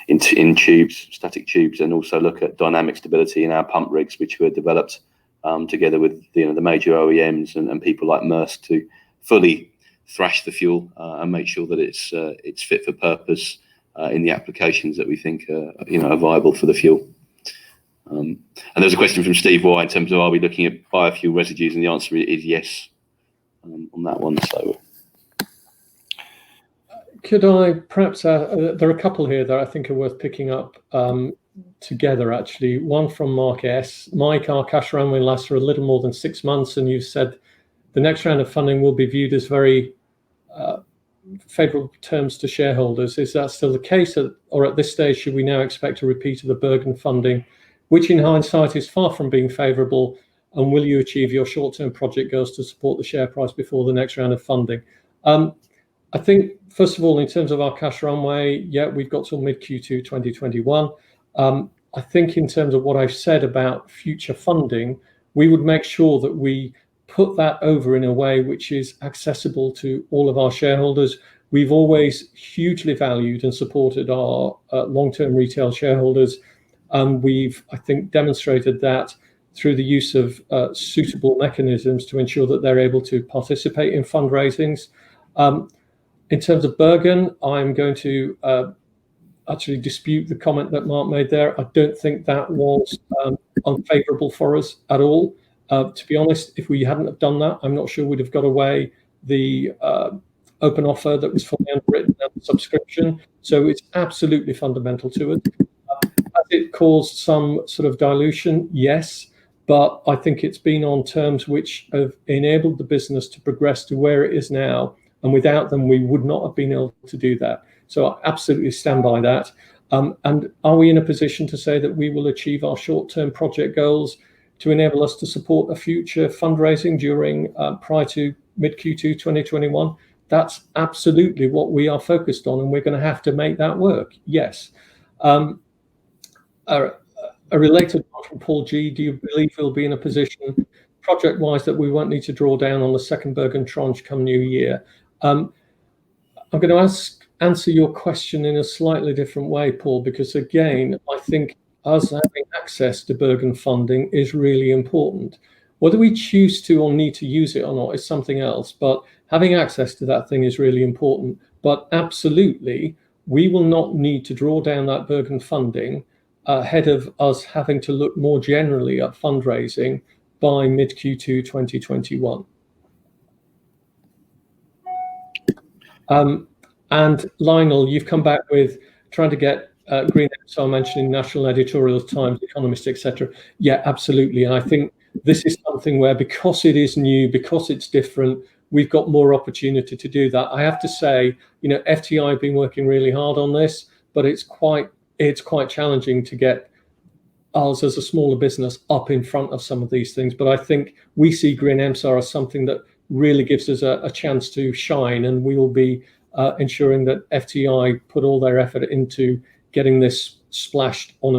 in tubes, static tubes, and also look at dynamic stability in our pump rigs, which were developed together with the major OEMs and people like Maersk to fully thrash the fuel and make sure that it's fit for purpose in the applications that we think are viable for the fuel. And there's a question from Steve Y in terms of are we looking at biofuel residues, and the answer is yes on that one. So could I perhaps there are a couple here that I think are worth picking up together actually. One from Mark S. Mike, our cash runway lasts for a little more than 6 months, and you've said the next round of funding will be viewed as very favourable terms to shareholders. Is that still the case, or at this stage should we now expect a repeat of the Bergen funding, which in hindsight is far from being favourable? And will you achieve your short-term project goals to support the share price before the next round of funding? I think, first of all, in terms of our cash runway, yeah, we've got till mid-Q2 2021. I think in terms of what I've said about future funding, we would make sure that we put that over in a way which is accessible to all of our shareholders. We've always hugely valued and supported our long-term retail shareholders. We've, I think, demonstrated that through the use of suitable mechanisms to ensure that they're able to participate in fundraisings. In terms of Bergen, I'm going to actually dispute the comment that Mark made there. I don't think that was unfavourable for us at all. To be honest, if we hadn't have done that, I'm not sure we'd have got away the open offer that was fully underwritten and the subscription. So it's absolutely fundamental to it. Has it caused some sort of dilution? Yes. But I think it's been on terms which have enabled the business to progress to where it is now. And without them, we would not have been able to do that. So I absolutely stand by that. And are we in a position to say that we will achieve our short-term project goals to enable us to support a future fundraising during prior to mid-Q2 2021? That's absolutely what we are focused on, and we're going to have to make that work. Yes. A related one from Paul G. Do you believe we'll be in a position, project-wise, that we won't need to draw down on the second Bergen tranche come New Year? I'm going to answer your question in a slightly different way, Paul, because again, I think us having access to Bergen funding is really important. Whether we choose to or need to use it or not is something else, but having access to that thing is really important. But absolutely, we will not need to draw down that Bergen funding ahead of us having to look more generally at fundraising by mid-Q2 2021. And Lionel, you've come back with trying to get Green MSR mentioned in National Editorial Times, Economist, etc. Yeah, absolutely. And I think this is something where, because it is new, because it's different, we've got more opportunity to do that. I have to say, you know, FTI have been working really hard on this, but it's quite challenging to get us as a smaller business up in front of some of these things. But I think we see Green MSR as something that really gives us a chance to shine, and we will be ensuring that FTI put all their effort into getting this splashed on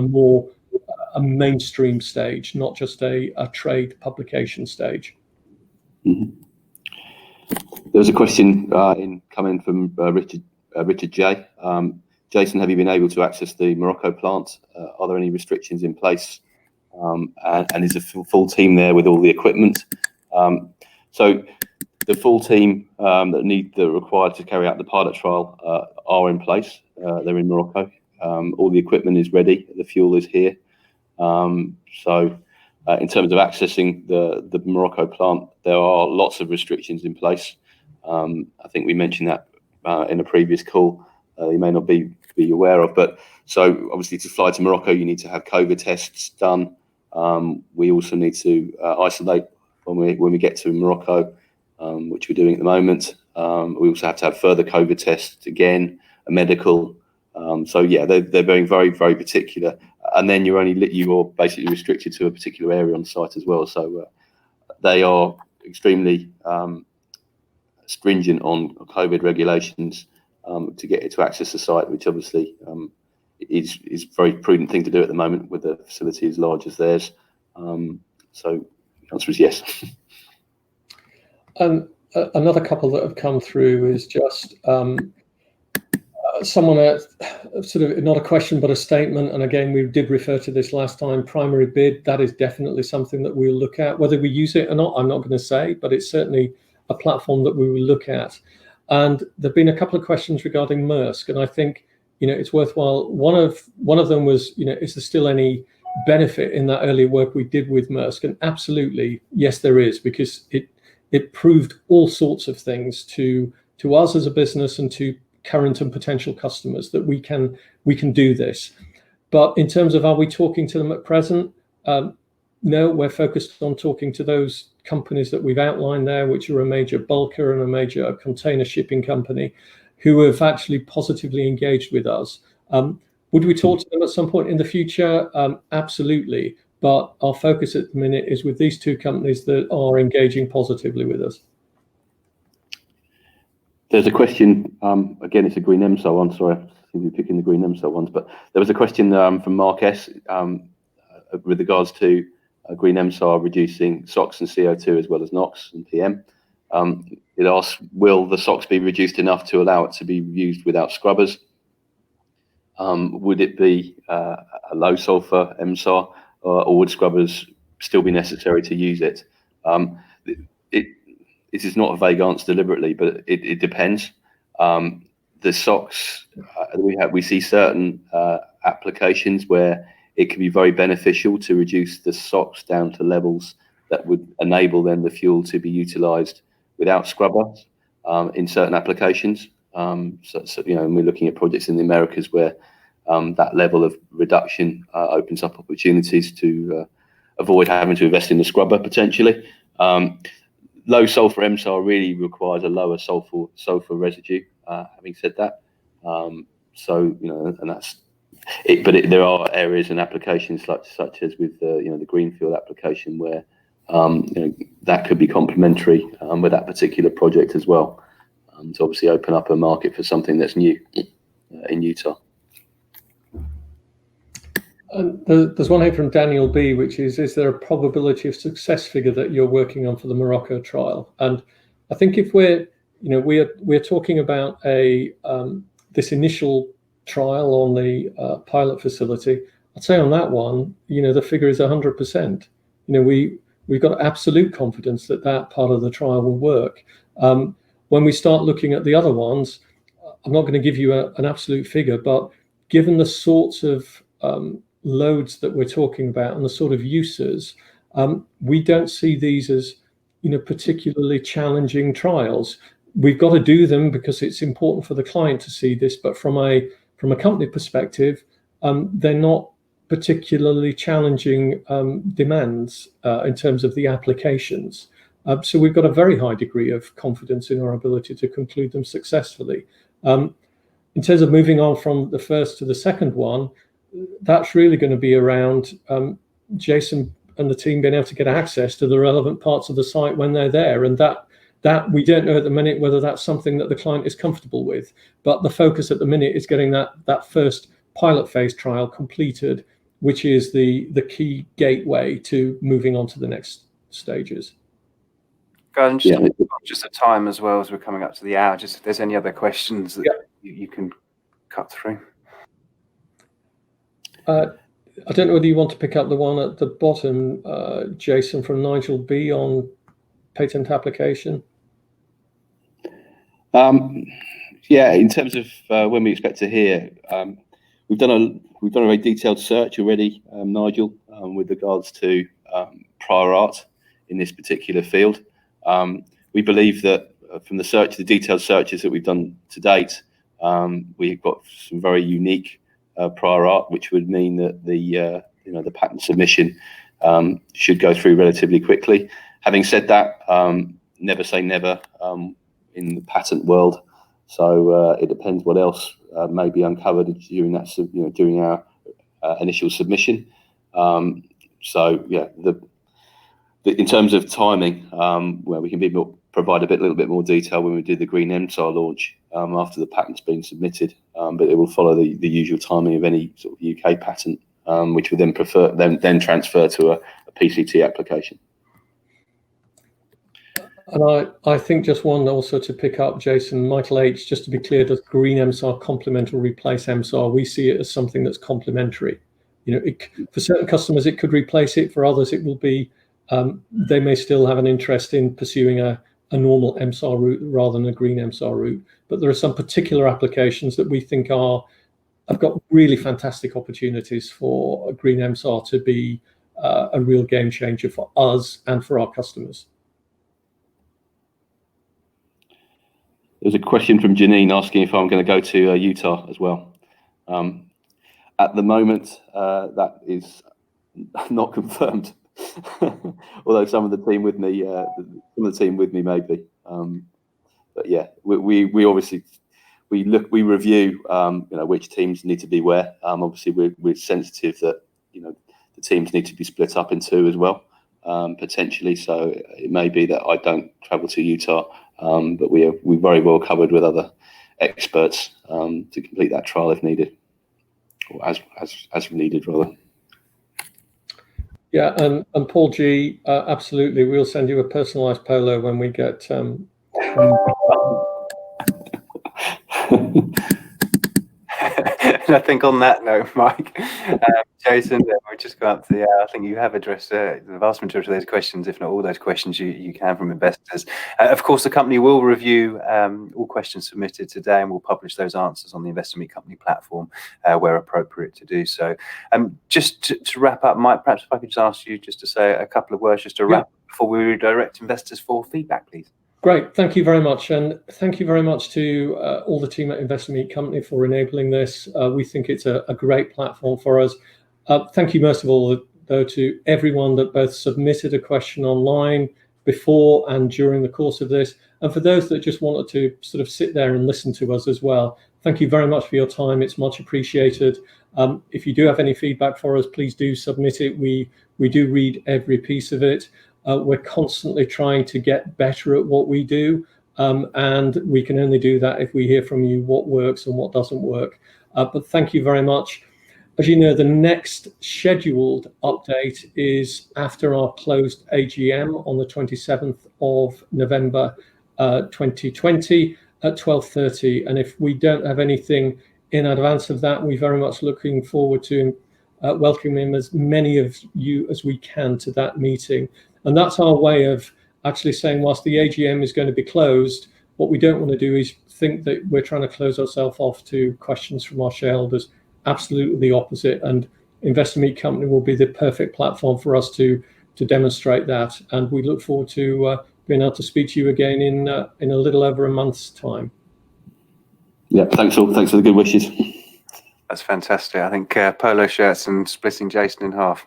a mainstream stage, not just a trade publication stage. Mm-hmm. There was a question coming from Richard J. Jason, have you been able to access the Morocco plant? Are there any restrictions in place? And is a full team there with all the equipment? So the full team that are required to carry out the pilot trial are in place. They're in Morocco. All the equipment is ready. The fuel is here. So in terms of accessing the Morocco plant, there are lots of restrictions in place. I think we mentioned that in a previous call. You may not be aware of, but so obviously to fly to Morocco, you need to have COVID tests done. We also need to isolate when we get to Morocco, which we're doing at the moment. We also have to have further COVID tests again, a medical. So yeah, they're being very, very particular. And then you're basically restricted to a particular area on site as well. So they are extremely stringent on COVID regulations to get to access the site, which obviously is a very prudent thing to do at the moment with the facility as large as theirs. So the answer is yes. Another couple that have come through is just someone sort of not a question but a statement, and again we did refer to this last time. Primary bid, that is definitely something that we'll look at. Whether we use it or not, I'm not going to say, but it's certainly a platform that we will look at. And there've been a couple of questions regarding Maersk, and I think, you know, it's worthwhile. One of them was, you know, is there still any benefit in that earlier work we did with Maersk? And absolutely, yes, there is, because it proved all sorts of things to us as a business and to current and potential customers that we can do this. But in terms of, are we talking to them at present? No, we're focused on talking to those companies that we've outlined there, which are a major bulker and a major container shipping company, who have actually positively engaged with us. Would we talk to them at some point in the future? Absolutely. But our focus at the minute is with these two companies that are engaging positively with us. There's a question, again, it's a Green EMSAR one, sorry, I seem to be picking the Green EMSAR ones, but there was a question from Mark S. With regards to Green EMSAR reducing SOx and CO2 as well as NOx and PM. It asks, will the SOx be reduced enough to allow it to be used without scrubbers? Would it be a low sulfur EMSAR, or would scrubbers still be necessary to use it? This is not a vague answer deliberately, but it depends. The SOx, we see certain applications where it can be very beneficial to reduce the SOx down to levels that would enable then the fuel to be utilised without scrubbers in certain applications. So and we're looking at projects in the Americas where that level of reduction opens up opportunities to avoid having to invest in the scrubber potentially. Low sulfur EMSAR really requires a lower sulfur residue. Having said that, and that's it. But there are areas and applications such as with the greenfield application where that could be complementary with that particular project as well. To obviously open up a market for something that's new in Utah. There's one here from Daniel B, which is there a probability of success figure that you're working on for the Morocco trial? And I think if we're talking about this initial trial on the pilot facility, I'd say on that one, the figure is 100%. We've got absolute confidence that that part of the trial will work. When we start looking at the other ones, I'm not going to give you an absolute figure, but given the sorts of loads that we're talking about and the sort of uses, we don't see these as particularly challenging trials. We've got to do them because it's important for the client to see this, but from a company perspective, they're not particularly challenging demands in terms of the applications. So we've got a very high degree of confidence in our ability to conclude them successfully. In terms of moving on from the first to the second one, that's really going to be around Jason and the team being able to get access to the relevant parts of the site when they're there. And that we don't know at the minute whether that's something that the client is comfortable with. But the focus at the minute is getting that first pilot phase trial completed, which is the key gateway to moving on to the next stages. Guys, just the time as well as we're coming up to the hour, just if there's any other questions that you can cut through. I don't know whether you want to pick up the one at the bottom, Jason, from Nigel B on patent application. In terms of when we expect to hear, we've done a very detailed search already, Nigel, with regards to prior art in this particular field. We believe that from the detailed searches that we've done to date, we've got some very unique prior art, which would mean that the patent submission should go through relatively quickly. Having said that, never say never in the patent world. So it depends what else may be uncovered during that, during our initial submission. In terms of timing, where we can provide a little bit more detail when we do the Green EMSAR launch after the patent's been submitted, but it will follow the usual timing of any sort of UK patent, which will then transfer to a PCT application. And I think just one also to pick up, Jason, Michael H, just to be clear, does Green EMSAR complement or replace EMSAR? We see it as something that's complementary. For certain customers, it could replace it. For others, it will be, they may still have an interest in pursuing a normal EMSAR route rather than a Green EMSAR route. But there are some particular applications that we think have got really fantastic opportunities for a Green EMSAR to be a real game changer for us and for our customers. There's a question from Janine asking if I'm going to go to Utah as well. At the moment, that is not confirmed. Although some of the team with me, maybe. But yeah, we obviously we review which teams need to be where. Obviously we're sensitive that the teams need to be split up in two as well, potentially. So it may be that I don't travel to Utah, but we're very well covered with other experts to complete that trial if needed, or as needed rather. Yeah, and Paul G, absolutely, we'll send you a personalised polo when we get. And I think on that note, Mike, Jason, we've just got up to I think you have addressed the vast majority of those questions, if not all those questions you can from investors. Of course, the company will review all questions submitted today, and we'll publish those answers on the Investor Meet Company platform where appropriate to do so. Just to wrap up, Mike, perhaps if I could just ask you just to say a couple of words just to wrap before we redirect investors for feedback, please. Great, thank you very much, and thank you very much to all the team at Investor Meet Company for enabling this. We think it's a great platform for us. Thank you most of all, though, to everyone that both submitted a question online before and during the course of this, and for those that just wanted to sort of sit there and listen to us as well. Thank you very much for your time. It's much appreciated. If you do have any feedback for us, please do submit it. We do read every piece of it. We're constantly trying to get better at what we do, and we can only do that if we hear from you what works and what doesn't work. But thank you very much. As you know, the next scheduled update is after our closed AGM on the 27th of November 2020 at 12:30. And if we don't have anything in advance of that, we're very much looking forward to welcoming as many of you as we can to that meeting. And that's our way of actually saying, whilst the AGM is going to be closed, what we don't want to do is think that we're trying to close ourselves off to questions from our shareholders. Absolutely the opposite. And Investor Meet Company will be the perfect platform for us to demonstrate that. And we look forward to being able to speak to you again in a little over a month's time. Yeah, thanks all. Thanks for the good wishes. That's fantastic. I think polo shirts and splitting Jason in half.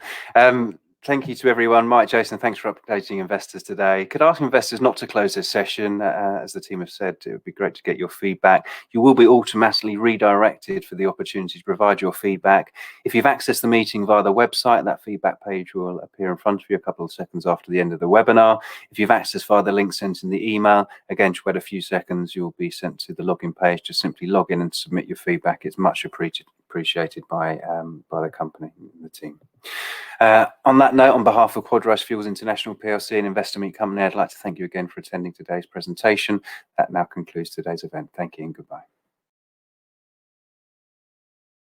Thank you to everyone. Mike, Jason, thanks for updating investors today. Could I ask investors not to close this session? As the team have said, it would be great to get your feedback. You will be automatically redirected for the opportunity to provide your feedback. If you've accessed the meeting via the website, that feedback page will appear in front of you a couple of seconds after the end of the webinar. If you've accessed via the link sent in the email, again, just wait a few seconds, you'll be sent to the login page. Just simply log in and submit your feedback. It's much appreciated by the company and the team. On that note, on behalf of Quadrise Fuels International PLC and Investor Meet Company, I'd like to thank you again for attending today's presentation. That now concludes today's event. Thank you and goodbye.